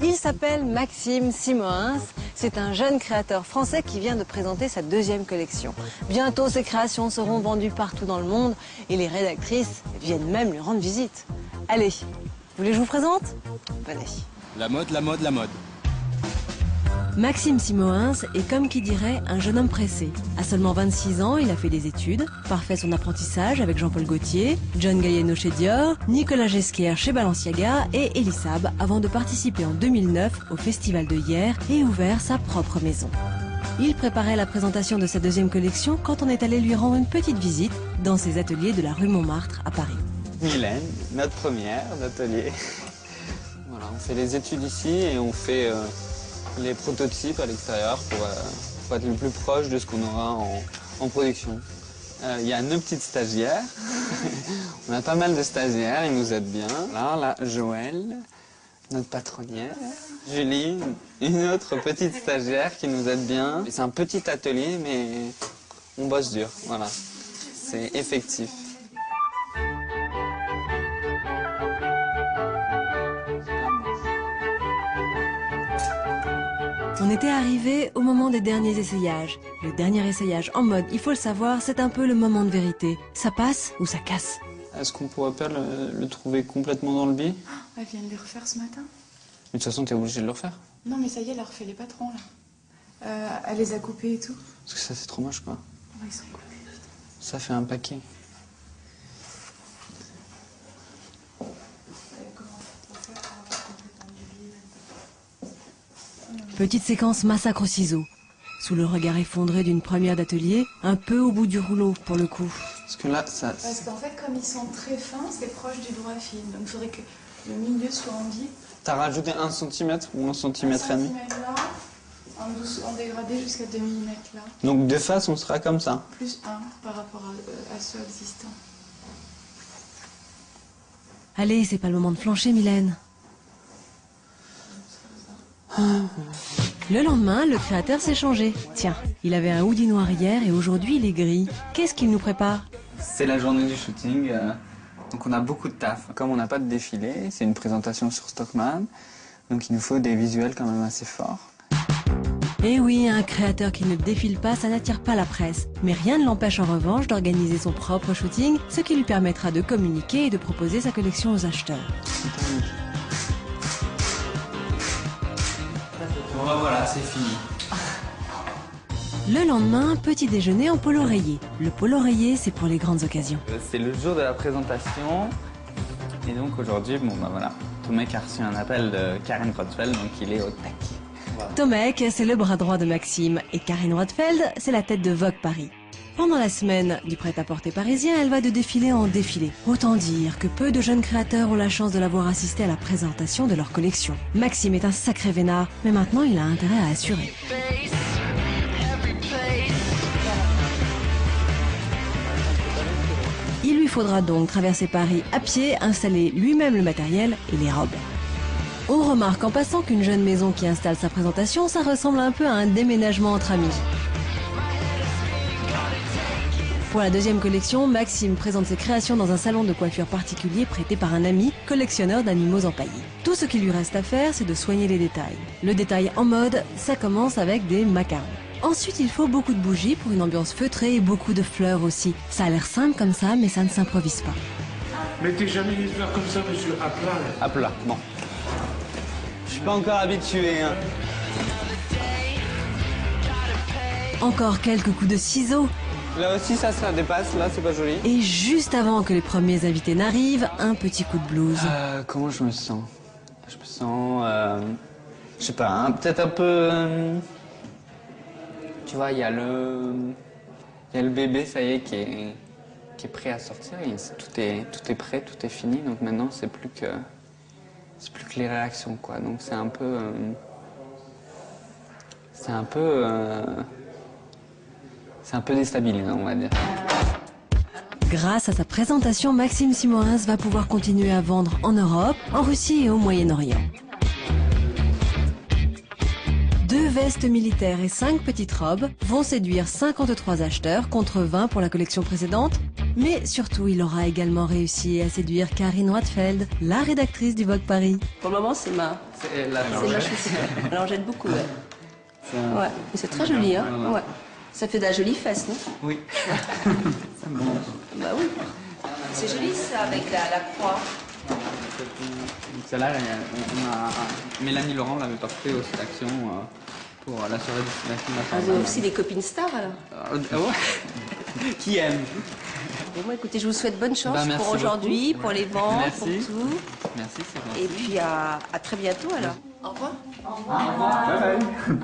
Il s'appelle Maxime Simoens. C'est un jeune créateur français qui vient de présenter sa deuxième collection. Bientôt, ses créations seront vendues partout dans le monde et les rédactrices viennent même lui rendre visite. Allez, vous voulez que je vous présente? Venez. La mode, la mode, la mode. Maxime Simoens est comme qui dirait un jeune homme pressé. À seulement 26 ans, il a fait des études, parfait son apprentissage avec Jean-Paul Gaultier, John Galliano chez Dior, Nicolas Ghesquière chez Balenciaga et Elisab avant de participer en 2009 au Festival de Hyères et ouvert sa propre maison. Il préparait la présentation de sa deuxième collection quand on est allé lui rendre une petite visite dans ses ateliers de la rue Montmartre à Paris. Mylène, notre première d'atelier. Voilà, on fait les études ici et on fait les prototypes à l'extérieur pour être le plus proche de ce qu'on aura en production. Il y a nos petites stagiaires. On a pas mal de stagiaires, ils nous aident bien. Alors là, Joël, notre patronnière. Julie, une autre petite stagiaire qui nous aide bien. C'est un petit atelier, mais on bosse dur, voilà. C'est effectif. On était arrivé au moment des derniers essayages. Le dernier essayage en mode, il faut le savoir, c'est un peu le moment de vérité. Ça passe ou ça casse? Est-ce qu'on pourrait pas le trouver complètement dans le bi? Elle vient de les refaire ce matin. Mais de toute façon, t'es obligé de le refaire. Non, mais ça y est, elle a refait les patrons, là. Elle les a coupés et tout. Parce que ça, c'est trop moche, quoi. Ouais, ils sont coupés. Ça fait un paquet. Petite séquence massacre au ciseau. Sous le regard effondré d'une première d'atelier, un peu au bout du rouleau pour le coup. Parce que là, ça... Parce qu'en fait, comme ils sont très fins, c'est proche du doigt fil. Donc il faudrait que le milieu soit en bi. T'as rajouté 1 cm ou 1 cm et demi? 1 cm là, en dégradé jusqu'à 2 mm là. Donc de face, on sera comme ça. Plus 1 par rapport à ceux existants. Allez, c'est pas le moment de flancher, Mylène. Le lendemain, le créateur s'est changé. Tiens, il avait un hoodie noir hier et aujourd'hui il est gris. Qu'est-ce qu'il nous prépare? C'est la journée du shooting, donc on a beaucoup de taf. Comme on n'a pas de défilé, c'est une présentation sur Stockmann, donc il nous faut des visuels quand même assez forts. Eh oui, un créateur qui ne défile pas, ça n'attire pas la presse. Mais rien ne l'empêche en revanche d'organiser son propre shooting, ce qui lui permettra de communiquer et de proposer sa collection aux acheteurs. Bon bah voilà, c'est fini. Le lendemain, petit déjeuner en polo rayé. Le polo rayé, c'est pour les grandes occasions. C'est le jour de la présentation, et donc aujourd'hui, bon bah voilà, Tomek a reçu un appel de Karine Rothfeld, donc il est au taquet. Voilà. Tomek, c'est le bras droit de Maxime, et Karine Rothfeld, c'est la tête de Vogue Paris. Pendant la semaine du prêt-à-porter parisien, elle va de défilé en défilé. Autant dire que peu de jeunes créateurs ont la chance de l'avoir assisté à la présentation de leur collection. Maxime est un sacré vénard, mais maintenant il a intérêt à assurer. Il lui faudra donc traverser Paris à pied, installer lui-même le matériel et les robes. On remarque en passant qu'une jeune maison qui installe sa présentation, ça ressemble un peu à un déménagement entre amis. Pour la deuxième collection, Maxime présente ses créations dans un salon de coiffure particulier prêté par un ami, collectionneur d'animaux empaillés. Tout ce qui lui reste à faire, c'est de soigner les détails. Le détail en mode, ça commence avec des macarons. Ensuite, il faut beaucoup de bougies pour une ambiance feutrée et beaucoup de fleurs aussi. Ça a l'air simple comme ça, mais ça ne s'improvise pas. Mettez jamais les fleurs comme ça, monsieur, à plat. À plat, bon. Je suis pas encore habitué, hein. Encore quelques coups de ciseaux. Là aussi, ça dépasse, là, c'est pas joli. Et juste avant que les premiers invités n'arrivent, un petit coup de blues. Comment je me sens? Je me sens, je sais pas, hein, peut-être un peu... tu vois, il y a le bébé, ça y est, qui est prêt à sortir. Et tout est prêt, tout est fini. Donc maintenant, c'est plus que les réactions, quoi. Donc c'est un peu déstabilisant, on va dire. Grâce à sa présentation, Maxime Simoens va pouvoir continuer à vendre en Europe, en Russie et au Moyen-Orient. 2 vestes militaires et 5 petites robes vont séduire 53 acheteurs contre 20 pour la collection précédente. Mais surtout, il aura également réussi à séduire Karine Roitfeld, la rédactrice du Vogue Paris. Pour le moment, c'est ma chaussure. Alors, j'aime beaucoup, ouais. Ouais, mais c'est très joli, hein. Ouais. Ça fait de la jolie fesse, non? Oui. Bah oui. C'est joli, ça, avec la croix. Donc celle-là, Mélanie Laurent l'avait portée au Sélection pour la soirée destination de la Ah, vous avez aussi des copines stars, alors? Ouais. Qui aime. Bon, moi, écoutez, je vous souhaite bonne chance Merci pour aujourd'hui, beaucoup. pour les ventes, Merci. pour tout. Merci, c'est gentil. Et puis à très bientôt, alors. Au revoir. Bye bye.